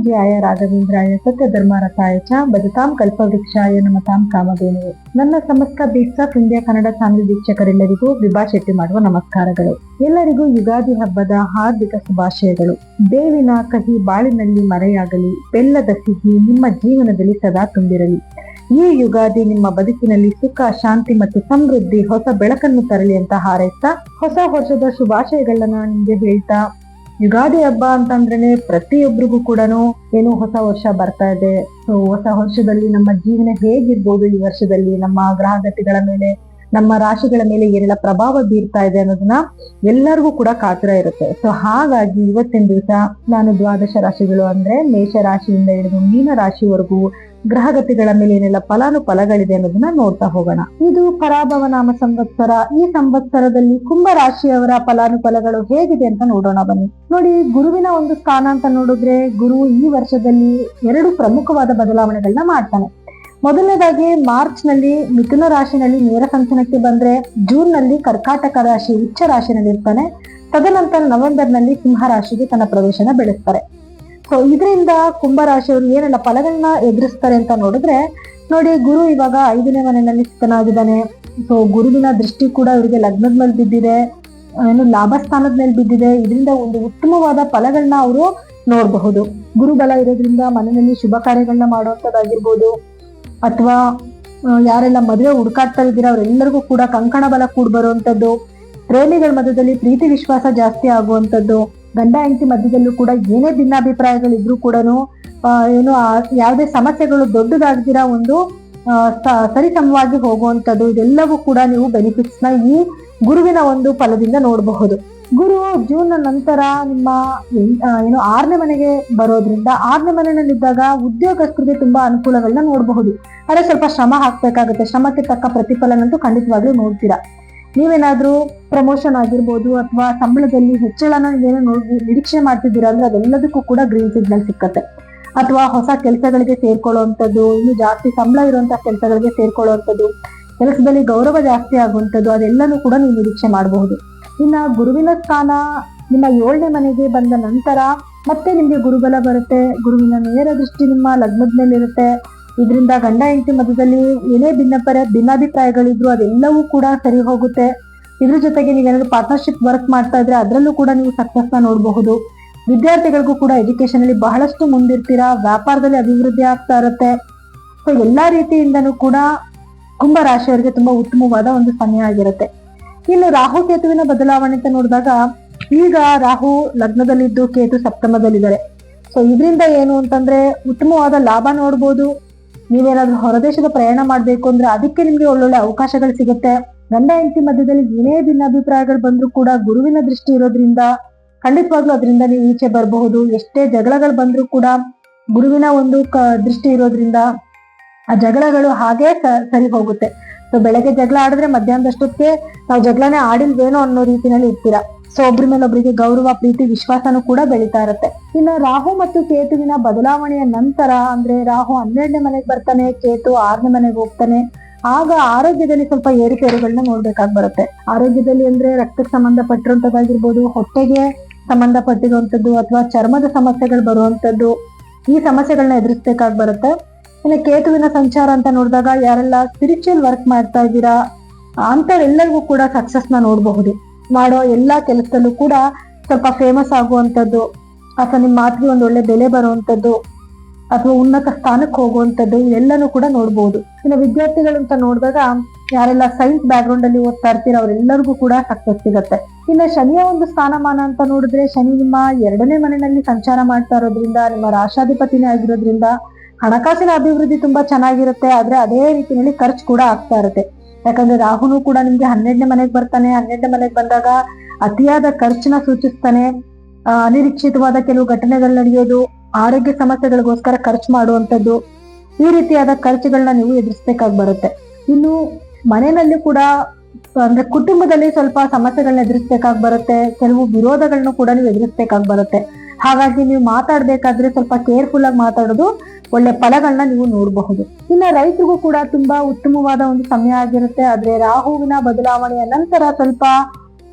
ಪೂಜ್ಯಾಯ ರಾಘವೇಂದ್ರಾಯ ಸತ್ಯಧರ್ಮರತಾಯ ಚ ಭಜತಾಂ ಕಲ್ಪವೃಕ್ಷಾಯ ನಮತಾಂ ಕಾಮಧೇನುವೆ. ನನ್ನ ಸಮಸ್ತ Beats of India Kannada channel ವೀಕ್ಷಕರೆಲ್ಲರಿಗೂ ವಿಭಾ ಶೆಟ್ಟಿ ಮಾಡುವ ನಮಸ್ಕಾರಗಳು. ಎಲ್ಲರಿಗೂ ಯುಗಾದಿ ಹಬ್ಬದ ಹಾರ್ದಿಕ ಶುಭಾಶಯಗಳು. ಬೇವಿನ ಕಹಿ ಬಾಳಿನಲ್ಲಿ ಮರೆಯಾಗಲಿ, ಬೆಲ್ಲದ ಸಿಹಿ ನಿಮ್ಮ ಜೀವನದಲ್ಲಿ ಸದಾ ತುಂಬಿರಲಿ. ಈ ಯುಗಾದಿ ನಿಮ್ಮ ಬದುಕಿನಲ್ಲಿ ಸುಖ, ಶಾಂತಿ ಮತ್ತು ಸಮೃದ್ಧಿ, ಹೊಸ ಬೆಳಕನ್ನು ತರಲಿ ಅಂತ ಹಾರೈಸ್ತಾ ಹೊಸ ವರ್ಷದ ಶುಭಾಶಯಗಳನ್ನ ನಿಮ್ಗೆ ಹೇಳ್ತಾ, ಯುಗಾದಿ ಹಬ್ಬ ಅಂತಂದ್ರೇನೆ ಪ್ರತಿಯೊಬ್ಬರಿಗೂ ಕೂಡ ಏನು ಹೊಸ ವರ್ಷ ಬರ್ತಾ ಇದೆ. ಸೊ ಹೊಸ ವರ್ಷದಲ್ಲಿ ನಮ್ಮ ಜೀವನ ಹೇಗಿರ್ಬೋದು, ಈ ವರ್ಷದಲ್ಲಿ ನಮ್ಮ ಗ್ರಹಗತಿಗಳ ಮೇಲೆ, ನಮ್ಮ ರಾಶಿಗಳ ಮೇಲೆ ಏನೆಲ್ಲ ಪ್ರಭಾವ ಬೀರ್ತಾ ಇದೆ ಅನ್ನೋದನ್ನ ಎಲ್ಲರಿಗೂ ಕೂಡ ಕಾತರ ಇರುತ್ತೆ. ಸೊ ಹಾಗಾಗಿ ಇವತ್ತಿನ ದಿವಸ ನಾನು ದ್ವಾದಶ ರಾಶಿಗಳು ಅಂದ್ರೆ ಮೇಷ ರಾಶಿಯಿಂದ ಹಿಡಿದು ಮೀನ ರಾಶಿವರೆಗೂ ಗ್ರಹಗತಿಗಳ ಮೇಲೆ ಏನೆಲ್ಲ ಫಲಾನುಫಲಗಳಿದೆ ಅನ್ನೋದನ್ನ ನೋಡ್ತಾ ಹೋಗೋಣ. ಇದು ಪರಾಭವ ನಾಮ ಸಂವತ್ಸರ. ಈ ಸಂವತ್ಸರದಲ್ಲಿ ಕುಂಭ ರಾಶಿಯವರ ಫಲಾನುಫಲಗಳು ಹೇಗಿದೆ ಅಂತ ನೋಡೋಣ ಬನ್ನಿ. ನೋಡಿ, ಗುರುವಿನ ಒಂದು ಸ್ಥಾನ ಅಂತ ನೋಡಿದ್ರೆ ಗುರು ಈ ವರ್ಷದಲ್ಲಿ 2 ಪ್ರಮುಖವಾದ ಬದಲಾವಣೆಗಳನ್ನ ಮಾಡ್ತಾನೆ. ಮೊದಲನೇದಾಗಿ ಮಾರ್ಚ್ ನಲ್ಲಿ ಮಿಥುನ ರಾಶಿನಲ್ಲಿ ನೇರ ಸಂಚನಕ್ಕೆ ಬಂದ್ರೆ, ಜೂನ್ ನಲ್ಲಿ ಕರ್ಕಾಟಕ ರಾಶಿ ಉಚ್ಚ ರಾಶಿನಲ್ಲಿ ಇರ್ತಾನೆ. ತದನಂತರ ನವೆಂಬರ್ ನಲ್ಲಿ ಸಿಂಹ ರಾಶಿಗೆ ತನ್ನ ಪ್ರವೇಶನ ಬೆಳೆಸ್ತಾರೆ. ಸೊ ಇದರಿಂದ ಕುಂಭ ರಾಶಿಯವರು ಏನೆಲ್ಲ ಫಲಗಳನ್ನ ಎದುರಿಸ್ತಾರೆ ಅಂತ ನೋಡಿದ್ರೆ, ನೋಡಿ ಗುರು ಇವಾಗ 5ನೇ ಮನೆಯಲ್ಲಿ ಸ್ಥಿತನಾಗಿದ್ದಾನೆ. ಸೊ ಗುರುವಿನ ದೃಷ್ಟಿ ಕೂಡ ಇವರಿಗೆ ಲಗ್ನದ ಮೇಲೆ ಬಿದ್ದಿದೆ, ಏನು ಲಾಭ ಸ್ಥಾನದ ಮೇಲೆ ಬಿದ್ದಿದೆ. ಇದರಿಂದ ಒಂದು ಉತ್ತಮವಾದ ಫಲಗಳನ್ನ ಅವರು ನೋಡಬಹುದು. ಗುರುಬಲ ಇರೋದ್ರಿಂದ ಮನೆಯಲ್ಲಿ ಶುಭ ಕಾರ್ಯಗಳನ್ನ ಮಾಡುವಂತದ್ದಾಗಿರ್ಬೋದು, ಅಥವಾ ಯಾರೆಲ್ಲ ಮದುವೆ ಹುಡುಕಾಡ್ತಾ ಇದ್ದೀರಾ ಅವರೆಲ್ಲರಿಗೂ ಕೂಡ ಕಂಕಣ ಬಲ ಕೂಡ್ ಬರುವಂತದ್ದು, ಪ್ರೇಮಿಗಳ ಮಧ್ಯದಲ್ಲಿ ಪ್ರೀತಿ ವಿಶ್ವಾಸ ಜಾಸ್ತಿ ಆಗುವಂತದ್ದು, ಗಂಡ ಹೆಂಡತಿ ಮಧ್ಯದಲ್ಲೂ ಕೂಡ ಏನೇ ಭಿನ್ನಾಭಿಪ್ರಾಯಗಳಿದ್ರು ಕೂಡ ಏನು ಯಾವುದೇ ಸಮಸ್ಯೆಗಳು ದೊಡ್ಡದಾಗ್ದಿರಾ ಒಂದು ಸರಿಸಮವಾಗಿ ಹೋಗುವಂತದ್ದು, ಇದೆಲ್ಲವೂ ಕೂಡ ನೀವು ಬೆನಿಫಿಟ್ಸ್ ನ ಈ ಗುರುವಿನ ಒಂದು ಫಲದಿಂದ ನೋಡಬಹುದು. ಗುರು ಜೂನ್ ನಂತರ ನಿಮ್ಮ ಏನು 6ನೇ ಮನೆಗೆ ಬರೋದ್ರಿಂದ 6ನೇ ಮನೆಯಲ್ಲಿದ್ದಾಗ ಉದ್ಯೋಗಸ್ಥರಿಗೆ ತುಂಬಾ ಅನುಕೂಲಗಳನ್ನ ನೋಡಬಹುದು. ಆದ್ರೆ ಸ್ವಲ್ಪ ಶ್ರಮ ಹಾಕ್ಬೇಕಾಗುತ್ತೆ. ಶ್ರಮಕ್ಕೆ ತಕ್ಕ ಪ್ರತಿಫಲನಂತೂ ಖಂಡಿತವಾಗ್ಲೂ ನೋಡ್ತೀರಾ. ನೀವೇನಾದ್ರೂ ಪ್ರಮೋಷನ್ ಆಗಿರ್ಬೋದು ಅಥವಾ ಸಂಬಳದಲ್ಲಿ ಹೆಚ್ಚಳನ ಏನೋ ನಿರೀಕ್ಷೆ ಮಾಡ್ತಿದ್ದೀರಾ ಅಂದ್ರೆ ಅದೆಲ್ಲದಕ್ಕೂ ಕೂಡ ಗ್ರೀನ್ ಸಿಗ್ನಲ್ ಸಿಕ್ಕತ್ತೆ. ಅಥವಾ ಹೊಸ ಕೆಲಸಗಳಿಗೆ ಸೇರ್ಕೊಳ್ಳುವಂಥದ್ದು, ಇನ್ನು ಜಾಸ್ತಿ ಸಂಬಳ ಇರುವಂತಹ ಕೆಲಸಗಳಿಗೆ ಸೇರ್ಕೊಳ್ಳುವಂಥದ್ದು, ಕೆಲಸದಲ್ಲಿ ಗೌರವ ಜಾಸ್ತಿ ಆಗುವಂಥದ್ದು, ಅದೆಲ್ಲನೂ ಕೂಡ ನೀವು ನಿರೀಕ್ಷೆ ಮಾಡಬಹುದು. ಇನ್ನ ಗುರುವಿನ ಸ್ಥಾನ ನಿಮ್ಮ 7ನೇ ಮನೆಗೆ ಬಂದ ನಂತರ ಮತ್ತೆ ನಿಮ್ಗೆ ಗುರುಬಲ ಬರುತ್ತೆ. ಗುರುವಿನ ನೇರ ದೃಷ್ಟಿ ನಿಮ್ಮ ಲಗ್ನದ ಮೇಲೆ ಇರುತ್ತೆ. ಇದರಿಂದ ಗಂಡ ಹೆಂಡತಿ ಮಧ್ಯದಲ್ಲಿ ಏನೇ ಭಿನ್ನಾಭಿಪ್ರಾಯಗಳಿದ್ರು ಅದೆಲ್ಲವೂ ಕೂಡ ಸರಿ ಹೋಗುತ್ತೆ. ಇದ್ರ ಜೊತೆಗೆ ನೀವೇನಾದ್ರು ಪಾರ್ಟ್ನರ್ಶಿಪ್ ವರ್ಕ್ ಮಾಡ್ತಾ ಇದ್ರೆ ಅದರಲ್ಲೂ ಕೂಡ ನೀವು ಸಕ್ಸಸ್ ನ ನೋಡಬಹುದು. ವಿದ್ಯಾರ್ಥಿಗಳಿಗೂ ಕೂಡ ಎಜುಕೇಶನ್ ಅಲ್ಲಿ ಬಹಳಷ್ಟು ಮುಂದಿರ್ತೀರಾ. ವ್ಯಾಪಾರದಲ್ಲಿ ಅಭಿವೃದ್ಧಿ ಆಗ್ತಾ ಇರುತ್ತೆ. ಸೊ ಎಲ್ಲಾ ರೀತಿಯಿಂದನೂ ಕೂಡ ಕುಂಭ ರಾಶಿಯವರಿಗೆ ತುಂಬಾ ಉತ್ತಮವಾದ ಒಂದು ಸಮಯ ಆಗಿರುತ್ತೆ. ಇನ್ನು ರಾಹು ಕೇತುವಿನ ಬದಲಾವಣೆ ಅಂತ ನೋಡಿದಾಗ, ಈಗ ರಾಹು ಲಗ್ನದಲ್ಲಿದ್ದು ಕೇತು ಸಪ್ತಮದಲ್ಲಿದ್ದಾರೆ. ಸೊ ಇದರಿಂದ ಏನು ಅಂತಂದ್ರೆ ಉತ್ತಮವಾದ ಲಾಭ ನೋಡ್ಬೋದು. ನೀವೇನಾದ್ರೂ ಹೊರದೇಶದ ಪ್ರಯಾಣ ಮಾಡ್ಬೇಕು ಅಂದ್ರೆ ಅದಕ್ಕೆ ನಿಮ್ಗೆ ಒಳ್ಳೊಳ್ಳೆ ಅವಕಾಶಗಳು ಸಿಗುತ್ತೆ. ಗಂಡ ಹೆಂಡತಿ ಮಧ್ಯದಲ್ಲಿ ಏನೇ ಭಿನ್ನಾಭಿಪ್ರಾಯಗಳು ಬಂದ್ರೂ ಕೂಡ ಗುರುವಿನ ದೃಷ್ಟಿ ಇರೋದ್ರಿಂದ ಖಂಡಿತವಾಗ್ಲೂ ಅದರಿಂದ ನೀವು ಈಚೆ ಬರಬಹುದು. ಎಷ್ಟೇ ಜಗಳಗಳು ಬಂದ್ರೂ ಕೂಡ ಗುರುವಿನ ಒಂದು ದೃಷ್ಟಿ ಇರೋದ್ರಿಂದ ಆ ಜಗಳಗಳು ಹಾಗೇ ಸರಿ ಹೋಗುತ್ತೆ. ಸೊ ಬೆಳಗ್ಗೆ ಜಗಳ ಆಡಿದ್ರೆ ಮಧ್ಯಾಹ್ನದಷ್ಟೊತ್ತಿಗೆ ನಾವು ಜಗಳನೇ ಆಡಿಲ್ವೇನೋ ಅನ್ನೋ ರೀತಿನಲ್ಲಿ ಇರ್ತೀರಾ. ಸೊ ಒಬ್ರ ಮೇಲೆ ಒಬ್ರಿಗೆ ಗೌರವ, ಪ್ರೀತಿ, ವಿಶ್ವಾಸನೂ ಕೂಡ ಬೆಳೀತಾ ಇರುತ್ತೆ. ಇನ್ನು ರಾಹು ಮತ್ತು ಕೇತುವಿನ ಬದಲಾವಣೆಯ ನಂತರ ಅಂದ್ರೆ ರಾಹು 12ನೇ ಮನೆಗೆ ಬರ್ತಾನೆ, ಕೇತು 6ನೇ ಮನೆಗೆ ಹೋಗ್ತಾನೆ. ಆಗ ಆರೋಗ್ಯದಲ್ಲಿ ಸ್ವಲ್ಪ ಏರುಪೇರುಗಳನ್ನ ನೋಡ್ಬೇಕಾಗಿ ಬರುತ್ತೆ. ಆರೋಗ್ಯದಲ್ಲಿ ಅಂದ್ರೆ ರಕ್ತಕ್ಕೆ ಸಂಬಂಧಪಟ್ಟಿರುವಂತದ್ದಾಗಿರ್ಬೋದು, ಹೊಟ್ಟೆಗೆ ಸಂಬಂಧಪಟ್ಟಿರುವಂತದ್ದು ಅಥವಾ ಚರ್ಮದ ಸಮಸ್ಯೆಗಳು ಬರುವಂತದ್ದು, ಈ ಸಮಸ್ಯೆಗಳನ್ನ ಎದುರಿಸ್ಬೇಕಾಗಿ ಬರುತ್ತೆ. ಇನ್ನು ಕೇತುವಿನ ಸಂಚಾರ ಅಂತ ನೋಡಿದಾಗ ಯಾರೆಲ್ಲ ಸ್ಪಿರಿಚುವಲ್ ವರ್ಕ್ ಮಾಡ್ತಾ ಇದ್ದೀರಾ ಅಂತವ್ರೆಲ್ಲರಿಗೂ ಕೂಡ ಸಕ್ಸಸ್ ನ ನೋಡಬಹುದು. ಮಾಡೋ ಎಲ್ಲಾ ಕೆಲಸದಲ್ಲೂ ಕೂಡ ಸ್ವಲ್ಪ ಫೇಮಸ್ ಆಗುವಂತದ್ದು, ಅಥವಾ ನಿಮ್ಮ ಮಾತಿಗೆ ಒಂದು ಒಳ್ಳೆ ಬೆಲೆ ಬರುವಂತದ್ದು, ಅಥವಾ ಉನ್ನತ ಸ್ಥಾನಕ್ಕೆ ಹೋಗುವಂತದ್ದು, ಇವೆಲ್ಲನೂ ಕೂಡ ನೋಡ್ಬಹುದು. ಇನ್ನು ವಿದ್ಯಾರ್ಥಿಗಳು ಅಂತ ನೋಡಿದಾಗ ಯಾರೆಲ್ಲ ಸೈನ್ಸ್ ಬ್ಯಾಕ್ ಗ್ರೌಂಡ್ ಅಲ್ಲಿ ಓದ್ತಾ ಇರ್ತೀರ ಅವರೆಲ್ಲರಿಗೂ ಕೂಡ ಸಕ್ಸಸ್ ಸಿಗತ್ತೆ. ಇನ್ನು ಶನಿಯ ಒಂದು ಸ್ಥಾನಮಾನ ಅಂತ ನೋಡಿದ್ರೆ, ಶನಿ ನಿಮ್ಮ 2ನೇ ಮನೆಯಲ್ಲಿ ಸಂಚಾರ ಮಾಡ್ತಾ ಇರೋದ್ರಿಂದ, ನಿಮ್ಮ ರಾಶಾಧಿಪತಿನೇ ಆಗಿರೋದ್ರಿಂದ ಹಣಕಾಸಿನ ಅಭಿವೃದ್ಧಿ ತುಂಬಾ ಚೆನ್ನಾಗಿರುತ್ತೆ. ಆದ್ರೆ ಅದೇ ರೀತಿಯಲ್ಲಿ ಖರ್ಚು ಕೂಡ ಆಗ್ತಾ ಇರುತ್ತೆ. ಯಾಕಂದ್ರೆ ರಾಹುನು ಕೂಡ ನಿಮ್ಗೆ 12ನೇ ಮನೆಗೆ ಬರ್ತಾನೆ. 12ನೇ ಮನೆಗೆ ಬಂದಾಗ ಅತಿಯಾದ ಖರ್ಚನ್ನ ಸೂಚಿಸ್ತಾನೆ. ಅನಿರೀಕ್ಷಿತವಾದ ಕೆಲವು ಘಟನೆಗಳು ನಡೆಯೋದು, ಆರೋಗ್ಯ ಸಮಸ್ಯೆಗಳಿಗೋಸ್ಕರ ಖರ್ಚು ಮಾಡುವಂತದ್ದು, ಈ ರೀತಿಯಾದ ಖರ್ಚುಗಳನ್ನ ನೀವು ಎದುರಿಸ್ಬೇಕಾಗಿ ಬರುತ್ತೆ. ಇನ್ನು ಮನೆಯಲ್ಲಿ ಕೂಡ ಅಂದ್ರೆ ಕುಟುಂಬದಲ್ಲಿ ಸ್ವಲ್ಪ ಸಮಸ್ಯೆಗಳನ್ನ ಎದುರಿಸ್ಬೇಕಾಗಿ ಬರುತ್ತೆ. ಕೆಲವು ವಿರೋಧಗಳನ್ನ ಕೂಡ ನೀವು ಎದುರಿಸ್ಬೇಕಾಗಿ ಬರುತ್ತೆ. ಹಾಗಾಗಿ ನೀವು ಮಾತಾಡ್ಬೇಕಾದ್ರೆ ಸ್ವಲ್ಪ ಕೇರ್ಫುಲ್ ಆಗಿ ಮಾತಾಡೋದು ಒಳ್ಳೆ ಫಲಗಳನ್ನ ನೀವು ನೋಡಬಹುದು. ಇನ್ನು ರೈತರಿಗೂ ಕೂಡ ತುಂಬಾ ಉತ್ತಮವಾದ ಒಂದು ಸಮಯ ಆಗಿರುತ್ತೆ. ಆದ್ರೆ ರಾಹುವಿನ ಬದಲಾವಣೆಯ ನಂತರ ಸ್ವಲ್ಪ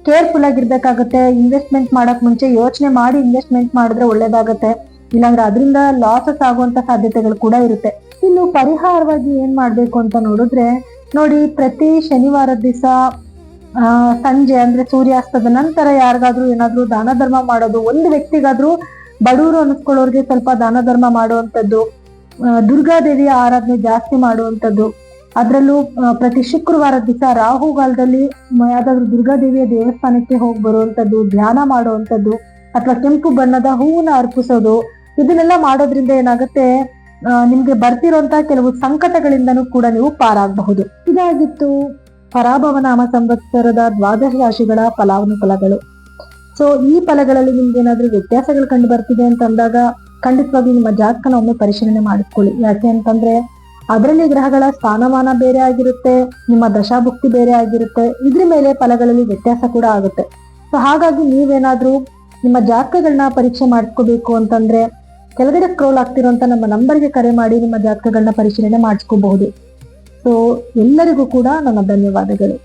ಕೇರ್ಫುಲ್ ಆಗಿರ್ಬೇಕಾಗುತ್ತೆ. ಇನ್ವೆಸ್ಟ್ಮೆಂಟ್ ಮಾಡಕ್ ಮುಂಚೆ ಯೋಚನೆ ಮಾಡಿ ಇನ್ವೆಸ್ಟ್ಮೆಂಟ್ ಮಾಡಿದ್ರೆ ಒಳ್ಳೇದಾಗುತ್ತೆ. ಇಲ್ಲಾಂದ್ರೆ ಅದರಿಂದ ಲಾಸಸ್ ಆಗುವಂತ ಸಾಧ್ಯತೆಗಳು ಕೂಡ ಇರುತ್ತೆ. ಇನ್ನು ಪರಿಹಾರವಾಗಿ ಏನ್ ಮಾಡ್ಬೇಕು ಅಂತ ನೋಡಿದ್ರೆ, ನೋಡಿ, ಪ್ರತಿ ಶನಿವಾರದ ದಿವಸ ಸಂಜೆ ಅಂದ್ರೆ ಸೂರ್ಯಾಸ್ತದ ನಂತರ ಯಾರಿಗಾದ್ರೂ ಏನಾದ್ರೂ ದಾನ ಧರ್ಮ ಮಾಡೋದು, ಒಂದು ವ್ಯಕ್ತಿಗಾದ್ರೂ ಬಡವರು ಅನ್ಸ್ಕೊಳ್ಳೋರ್ಗೆ ಸ್ವಲ್ಪ ದಾನ ಧರ್ಮ ಮಾಡುವಂಥದ್ದು, ದುರ್ಗಾದೇವಿಯ ಆರಾಧನೆ ಜಾಸ್ತಿ ಮಾಡುವಂಥದ್ದು, ಅದ್ರಲ್ಲೂ ಪ್ರತಿ ಶುಕ್ರವಾರದ ದಿವಸ ರಾಹುಕಾಲದಲ್ಲಿ ಯಾವ್ದಾದ್ರು ದುರ್ಗಾದೇವಿಯ ದೇವಸ್ಥಾನಕ್ಕೆ ಹೋಗಿ ಬರುವಂತದ್ದು, ಧ್ಯಾನ ಮಾಡುವಂಥದ್ದು, ಅಥವಾ ಕೆಂಪು ಬಣ್ಣದ ಹೂವನ್ನ ಅರ್ಪಿಸೋದು, ಇದನ್ನೆಲ್ಲ ಮಾಡೋದ್ರಿಂದ ಏನಾಗುತ್ತೆ, ನಿಮ್ಗೆ ಬರ್ತಿರುವಂತ ಕೆಲವು ಸಂಕಟಗಳಿಂದನೂ ಕೂಡ ನೀವು ಪಾರಾಗಬಹುದು. ಇದಾಗಿತ್ತು ಪರಾಭವ ನಾಮ ಸಂವತ್ಸರದ ದ್ವಾದಶ ರಾಶಿಗಳ ಫಲಾನುಫಲಗಳು. ಸೊ ಈ ಫಲಗಳಲ್ಲಿ ನಿಮ್ಗೆ ಏನಾದ್ರೂ ವ್ಯತ್ಯಾಸಗಳು ಕಂಡು ಬರ್ತಿದೆ ಅಂತ ಅಂದಾಗ ಖಂಡಿತವಾಗಿ ನಿಮ್ಮ ಜಾತಕನ ಒಮ್ಮೆ ಪರಿಶೀಲನೆ ಮಾಡಿಕೊಳ್ಳಿ. ಯಾಕೆ ಅಂತಂದ್ರೆ ಅದರಲ್ಲಿ ಗ್ರಹಗಳ ಸ್ಥಾನಮಾನ ಬೇರೆ ಆಗಿರುತ್ತೆ, ನಿಮ್ಮ ದಶಾಭುಕ್ತಿ ಬೇರೆ ಆಗಿರುತ್ತೆ, ಇದ್ರ ಮೇಲೆ ಫಲಗಳಲ್ಲಿ ವ್ಯತ್ಯಾಸ ಕೂಡ ಆಗುತ್ತೆ. ಸೊ ಹಾಗಾಗಿ ನೀವೇನಾದ್ರೂ ನಿಮ್ಮ ಜಾತಕಗಳನ್ನ ಪರೀಕ್ಷೆ ಮಾಡಿಸ್ಕೋಬೇಕು ಅಂತಂದ್ರೆ ಕೆಳಗಡೆ ಸ್ಕ್ರೋಲ್ ಆಗ್ತಿರುವಂತ ನಮ್ಮ ನಂಬರ್ಗೆ ಕರೆ ಮಾಡಿ ನಿಮ್ಮ ಜಾತಕಗಳನ್ನ ಪರಿಶೀಲನೆ ಮಾಡಿಸ್ಕೋಬಹುದು. ಸೊ ಎಲ್ಲರಿಗೂ ಕೂಡ ನನ್ನ ಧನ್ಯವಾದಗಳು.